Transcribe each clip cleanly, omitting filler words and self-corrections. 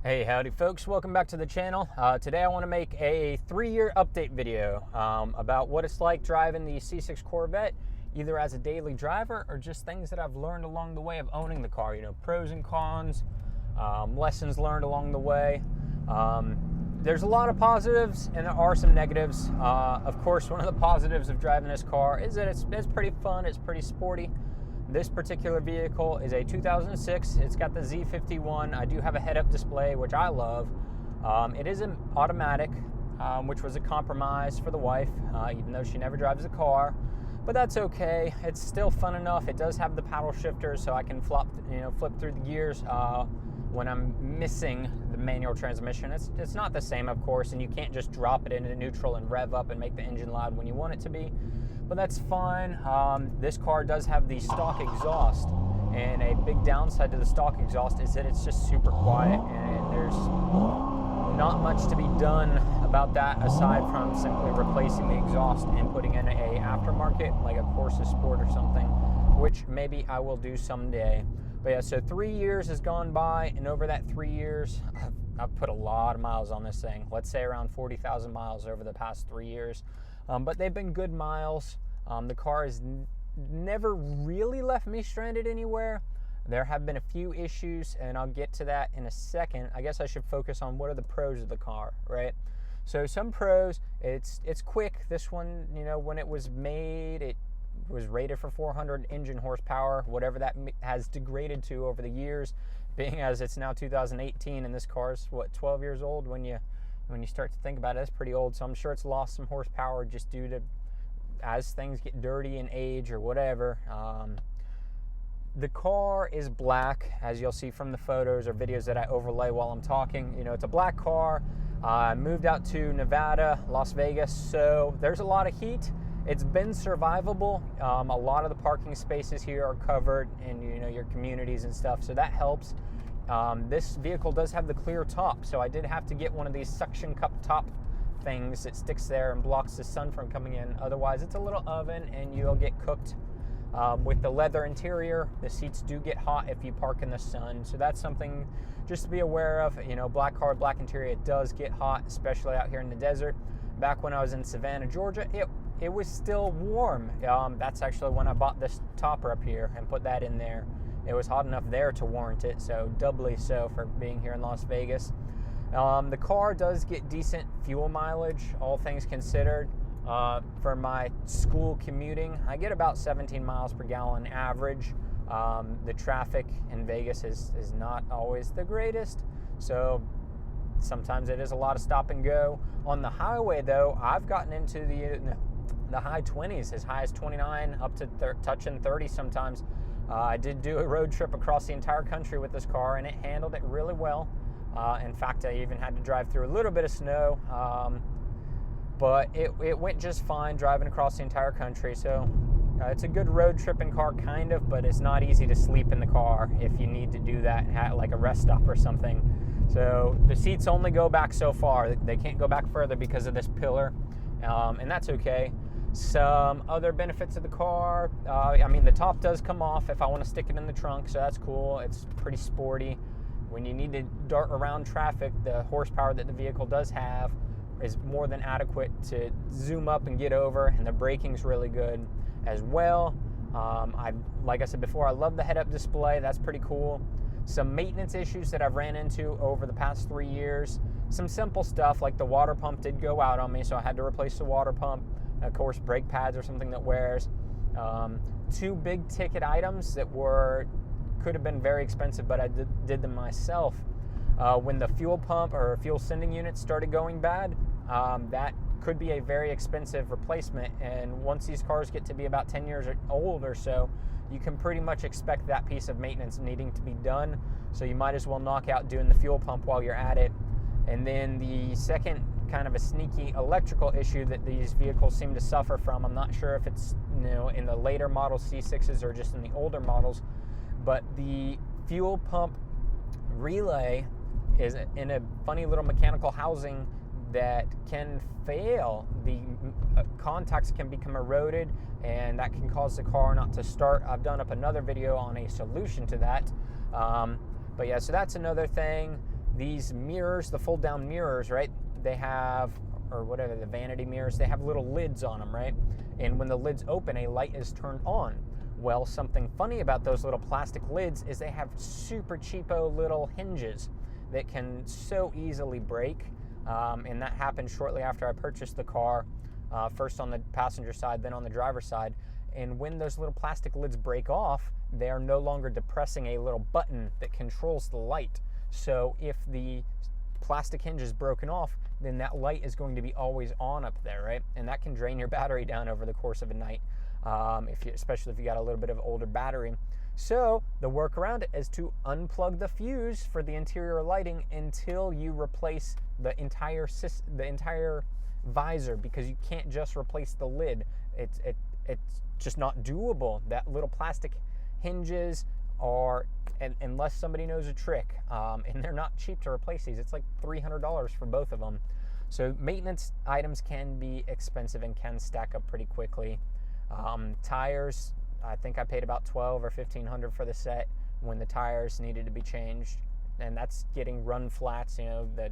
Hey, howdy folks, welcome back to the channel. Today I want to make a 3-year update video about what it's like driving the C6 Corvette, either as a daily driver or just things that I've learned along the way of owning the car, pros and cons, lessons learned along the way. There's a lot of positives and there are some negatives. Of course, one of the positives of driving this car is that it's pretty fun, it's pretty sporty. This particular vehicle is a 2006. It's got the Z51. I do have a head-up display, which I love. It is an automatic, which was a compromise for the wife, even though she never drives a car. But that's okay. It's still fun enough. It does have the paddle shifter, so I can flip through the gears when I'm missing the manual transmission. It's not the same, of course, and you can't just drop it into neutral and rev up and make the engine loud when you want it to be. But that's fine. This car does have the stock exhaust, and a big downside to the stock exhaust is that it's just super quiet, and there's not much to be done about that aside from simply replacing the exhaust and putting in a aftermarket, like a Corsa Sport or something, which maybe I will do someday. But yeah, so 3 years has gone by, and over that 3 years, I've put a lot of miles on this thing. Let's say around 40,000 miles over the past 3 years. But they've been good miles. The car has never really left me stranded anywhere. There have been a few issues, and I'll get to that in a second. I guess I should focus on what are the pros of the car, right? So some pros, it's quick. This one, when it was made, it was rated for 400 engine horsepower, whatever that has degraded to over the years, being as it's now 2018, and this car's, 12 years old when you start to think about it. It's pretty old, so I'm sure it's lost some horsepower just due to as things get dirty and age or whatever. The car is black, as you'll see from the photos or videos that I overlay while I'm talking. It's a black car. I moved out to Nevada, Las Vegas, so there's a lot of heat. It's been survivable. A lot of the parking spaces here are covered in your communities and stuff, so that helps. This vehicle does have the clear top, so I did have to get one of these suction cup top things that sticks there and blocks the sun from coming in. Otherwise, it's a little oven and you'll get cooked. With the leather interior, the seats do get hot if you park in the sun, so that's something just to be aware of. Black car, black interior, it does get hot, especially out here in the desert. Back when I was in Savannah, Georgia, it was still warm. That's actually when I bought this topper up here and put that in there. It was hot enough there to warrant it, so doubly so for being here in Las Vegas. The car does get decent fuel mileage, all things considered. For my school commuting, I get about 17 miles per gallon average. The traffic in Vegas is not always the greatest, so sometimes it is a lot of stop and go. On the highway, though, I've gotten into the high 20s, as high as 29, up to touching 30 sometimes. I did do a road trip across the entire country with this car, and it handled it really well. In fact, I even had to drive through a little bit of snow, but it went just fine driving across the entire country. So it's a good road tripping car, kind of, but it's not easy to sleep in the car if you need to do that at like a rest stop or something. So the seats only go back so far. They can't go back further because of this pillar, and that's okay. Some other benefits of the car, the top does come off if I want to stick it in the trunk, so that's cool. It's pretty sporty. When you need to dart around traffic, the horsepower that the vehicle does have is more than adequate to zoom up and get over, and the braking's really good as well. Like I said before, I love the head-up display. That's pretty cool. Some maintenance issues that I've ran into over the past 3 years. Some simple stuff like the water pump did go out on me, so I had to replace the water pump. Of course, brake pads are something that wears. 2 big ticket items that could have been very expensive, but I did them myself. When the fuel pump or fuel sending unit started going bad, that could be a very expensive replacement, and once these cars get to be about 10 years old or so, you can pretty much expect that piece of maintenance needing to be done, so you might as well knock out doing the fuel pump while you're at it. And then the second kind of a sneaky electrical issue that these vehicles seem to suffer from, I'm not sure if it's in the later model C6s or just in the older models, but the fuel pump relay is in a funny little mechanical housing that can fail. The contacts can become eroded, and that can cause the car not to start. I've done up another video on a solution to that. But yeah, so that's another thing. these mirrors, the fold down mirrors, right, they have, or whatever, the vanity mirrors, they have little lids on them, right? And when the lids open, a light is turned on. Well, something funny about those little plastic lids is they have super cheapo little hinges that can so easily break. And that happened shortly after I purchased the car, first on the passenger side, then on the driver's side. And when those little plastic lids break off, they are no longer depressing a little button that controls the light. So if the plastic hinge is broken off, then that light is going to be always on up there, right? And that can drain your battery down over the course of a night, especially if you got a little bit of older battery. So the workaround is to unplug the fuse for the interior lighting until you replace the entire visor, because you can't just replace the lid. It's just not doable. That little plastic hinges are, and unless somebody knows a trick, and they're not cheap to replace these. It's like $300 for both of them. So maintenance items can be expensive and can stack up pretty quickly. Tires, I think I paid about $1,200 or $1,500 for the set when the tires needed to be changed, and that's getting run flats, you know, the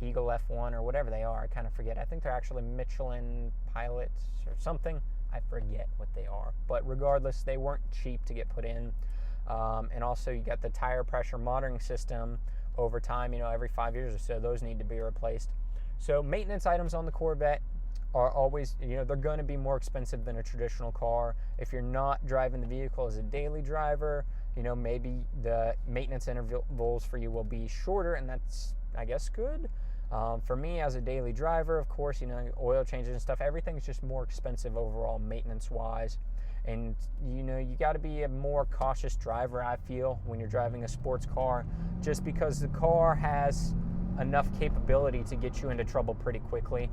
Eagle F1 or whatever they are. I kind of forget. I think they're actually Michelin Pilots or something. I forget what they are, but regardless, they weren't cheap to get put in. And also, you got the tire pressure monitoring system over time. You know, every 5 years or so, those need to be replaced. So maintenance items on the Corvette are always, you know, they're going to be more expensive than a traditional car. If you're not driving the vehicle as a daily driver, you know, maybe the maintenance intervals for you will be shorter, and that's, I guess, good. For me, as a daily driver, of course, you know, oil changes and stuff, everything's just more expensive overall maintenance-wise. And, you know, you got to be a more cautious driver, I feel, when you're driving a sports car, just because the car has enough capability to get you into trouble pretty quickly.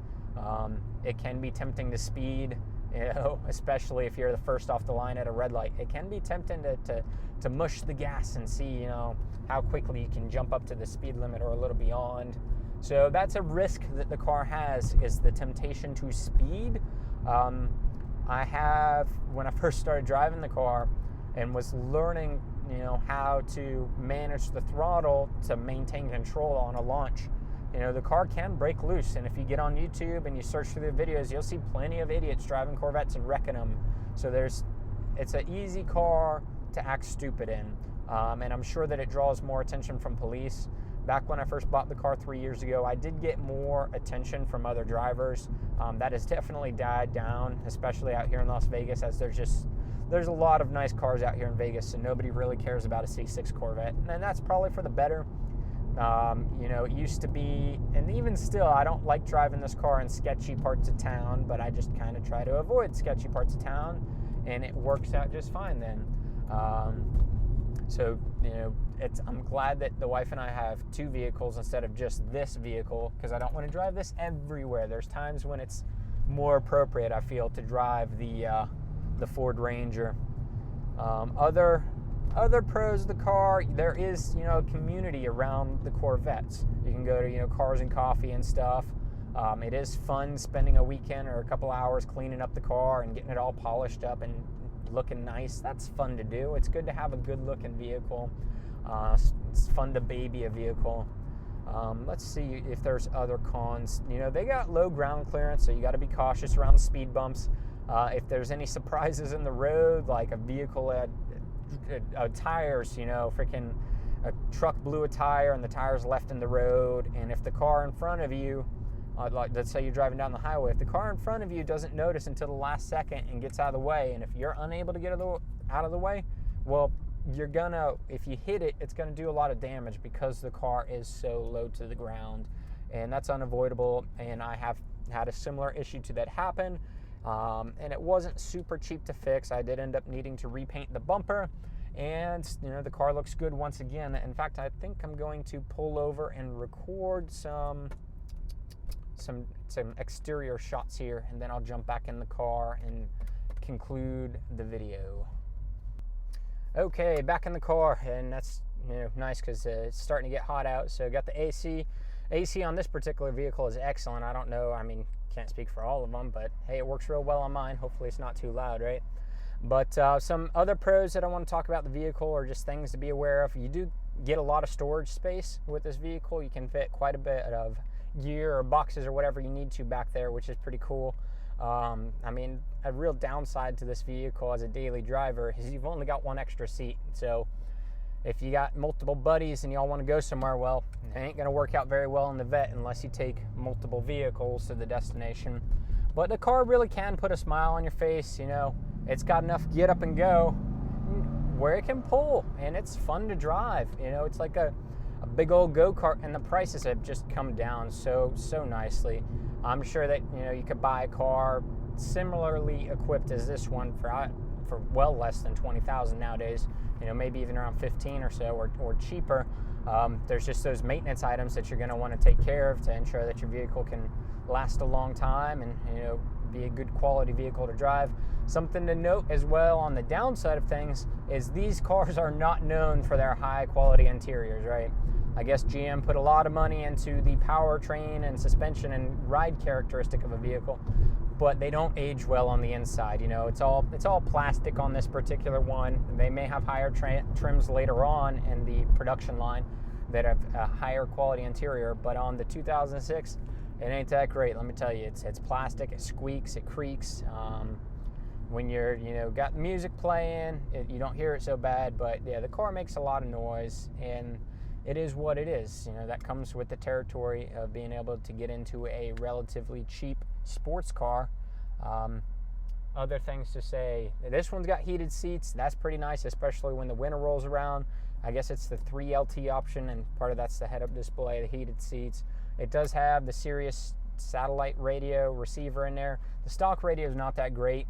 It can be tempting to speed, you know, especially if you're the first off the line at a red light. It can be tempting to mush the gas and see, you know, how quickly you can jump up to the speed limit or a little beyond. So that's a risk that the car has, is the temptation to speed. I have, when I first started driving the car and was learning, you know, how to manage the throttle to maintain control on a launch, you know, the car can break loose. And if you get on YouTube and you search through the videos, you'll see plenty of idiots driving Corvettes and wrecking them. So it's an easy car to act stupid in. And I'm sure that it draws more attention from police. Back when I first bought the car 3 years ago, I did get more attention from other drivers. That has definitely died down, especially out here in Las Vegas, as there's a lot of nice cars out here in Vegas, so nobody really cares about a C6 Corvette. And that's probably for the better. You know, it used to be, and even still, I don't like driving this car in sketchy parts of town, but I just kind of try to avoid sketchy parts of town, and it works out just fine then. So, you know, I'm glad that the wife and I have two vehicles instead of just this vehicle, because I don't want to drive this everywhere. There's times when it's more appropriate, I feel, to drive the Ford Ranger. Other pros of the car, there is, you know, a community around the Corvettes. You can go to, you know, Cars and Coffee and stuff. It is fun spending a weekend or a couple hours cleaning up the car and getting it all polished up and looking nice. That's fun to do. It's good to have a good looking vehicle. It's fun to baby a vehicle. Let's see if there's other cons. You know, they got low ground clearance, so you got to be cautious around the speed bumps. If there's any surprises in the road, like a vehicle had tires, you know, freaking a truck blew a tire and the tire's left in the road, and if the car in front of you, like let's say you're driving down the highway, if the car in front of you doesn't notice until the last second and gets out of the way, and if you're unable to get out of the way, well, if you hit it, it's gonna do a lot of damage because the car is so low to the ground, and that's unavoidable. And I have had a similar issue to that happen. And it wasn't super cheap to fix. I did end up needing to repaint the bumper, and you know, the car looks good once again. In fact, I think I'm going to pull over and record some exterior shots here, and then I'll jump back in the car and conclude the video. Okay, back in the car, and that's, you know, nice because it's starting to get hot out. So got the AC on this particular vehicle is excellent. I don't know, I mean, can't speak for all of them, but hey, it works real well on mine. Hopefully it's not too loud, right? But some other pros that I want to talk about the vehicle, or just things to be aware of. You do get a lot of storage space with this vehicle. You can fit quite a bit of gear or boxes or whatever you need to back there, which is pretty cool. I mean, a real downside to this vehicle as a daily driver is you've only got one extra seat. So if you got multiple buddies and y'all want to go somewhere, well, it ain't going to work out very well in the Vette unless you take multiple vehicles to the destination. But the car really can put a smile on your face. You know, it's got enough get up and go where it can pull, and it's fun to drive. You know, it's like a big old go-kart, and the prices have just come down so nicely. I'm sure that, you know, you could buy a car similarly equipped as this one for well less than $20,000 nowadays. You know, maybe even around 15 or so, or cheaper. There's just those maintenance items that you're going to want to take care of to ensure that your vehicle can last a long time and, you know, be a good quality vehicle to drive. Something to note as well on the downside of things is these cars are not known for their high quality interiors, right? I guess GM put a lot of money into the powertrain and suspension and ride characteristic of a vehicle, but they don't age well on the inside. You know, it's all plastic on this particular one. They may have higher trims later on in the production line that have a higher quality interior, but on the 2006, it ain't that great. Let me tell you, it's plastic. It squeaks. It creaks. When you're, you know, got music playing, you don't hear it so bad. But yeah, the car makes a lot of noise, and it is what it is. You know, that comes with the territory of being able to get into a relatively cheap sports car. Other things to say, this one's got heated seats. That's pretty nice, especially when the winter rolls around. I guess it's the 3LT option, and part of that's the head-up display, the heated seats. It does have the Sirius satellite radio receiver in there. The stock radio is not that great.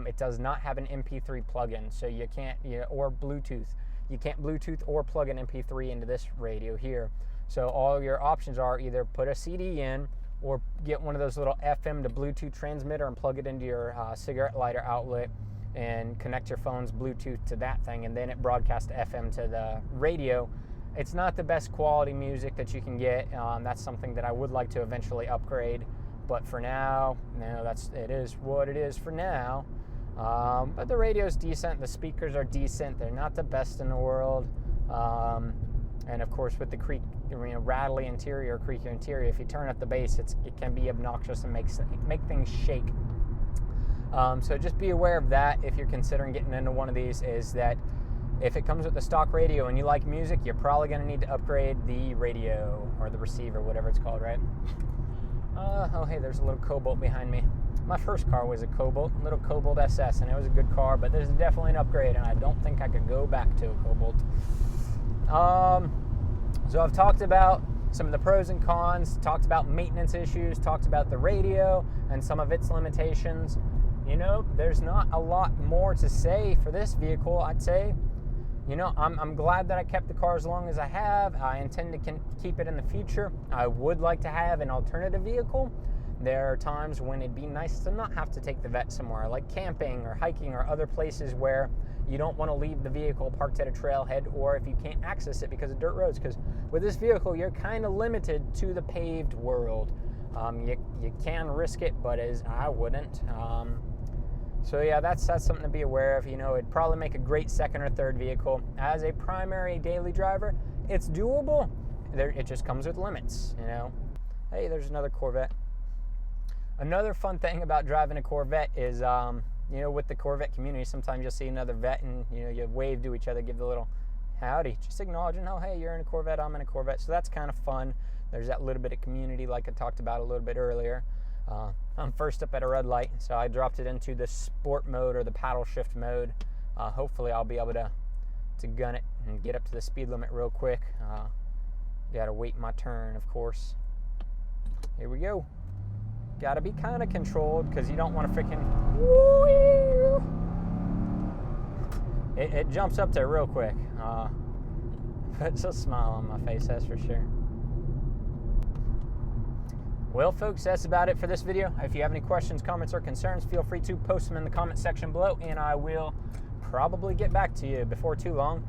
It does not have an MP3 plug-in, so you can't, or Bluetooth. You can't Bluetooth or plug an MP3 into this radio here. So all your options are either put a CD in or get one of those little FM to Bluetooth transmitter and plug it into your cigarette lighter outlet and connect your phone's Bluetooth to that thing, and then it broadcasts FM to the radio. It's not the best quality music that you can get. That's something that I would like to eventually upgrade, but for now, no, it is what it is for now. But the radio's decent, the speakers are decent, they're not the best in the world. And of course, with the rattly interior, creaky interior, if you turn up the bass, it can be obnoxious and make things shake. So just be aware of that if you're considering getting into one of these, is that if it comes with the stock radio and you like music, you're probably going to need to upgrade the radio or the receiver, whatever it's called, right? Oh, hey, there's a little Cobalt behind me. My first car was a Cobalt, little Cobalt SS, and it was a good car, but there's definitely an upgrade, and I don't think I could go back to a Cobalt. So I've talked about some of the pros and cons, talked about maintenance issues, talked about the radio and some of its limitations. You know, there's not a lot more to say for this vehicle, I'd say. You know, I'm glad that I kept the car as long as I have. I intend to keep it in the future. I would like to have an alternative vehicle. There are times when it'd be nice to not have to take the Vette somewhere, like camping or hiking or other places where you don't want to leave the vehicle parked at a trailhead, or if you can't access it because of dirt roads. Because with this vehicle, you're kind of limited to the paved world. You can risk it, but I wouldn't. So yeah, that's something to be aware of. You know, it'd probably make a great second or third vehicle. As a primary daily driver, it's doable. It just comes with limits, you know. Hey, there's another Corvette. Another fun thing about driving a Corvette is, you know, with the Corvette community, sometimes you'll see another Vette and, you know, you wave to each other, give the little howdy, just acknowledging, oh, hey, you're in a Corvette, I'm in a Corvette. So that's kind of fun. There's that little bit of community like I talked about a little bit earlier. I'm first up at a red light, so I dropped it into the sport mode or the paddle shift mode. Hopefully I'll be able to gun it and get up to the speed limit real quick. Gotta wait my turn, of course. Here we go. Gotta be kind of controlled because you don't want to freaking... It jumps up there real quick. Puts a smile on my face, that's for sure. Well, folks, that's about it for this video. If you have any questions, comments, or concerns, feel free to post them in the comment section below, and I will probably get back to you before too long.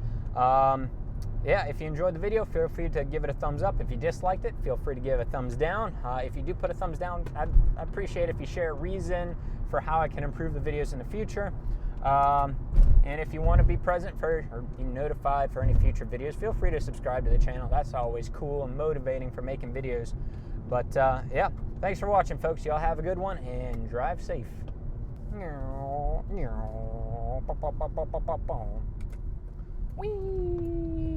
Yeah, if you enjoyed the video, feel free to give it a thumbs up. If you disliked it, feel free to give a thumbs down. If you do put a thumbs down, I'd appreciate if you share a reason for how I can improve the videos in the future. And if you want to be present for or be notified for any future videos, feel free to subscribe to the channel. That's always cool and motivating for making videos. But yeah, thanks for watching, folks. Y'all have a good one and drive safe. Whee!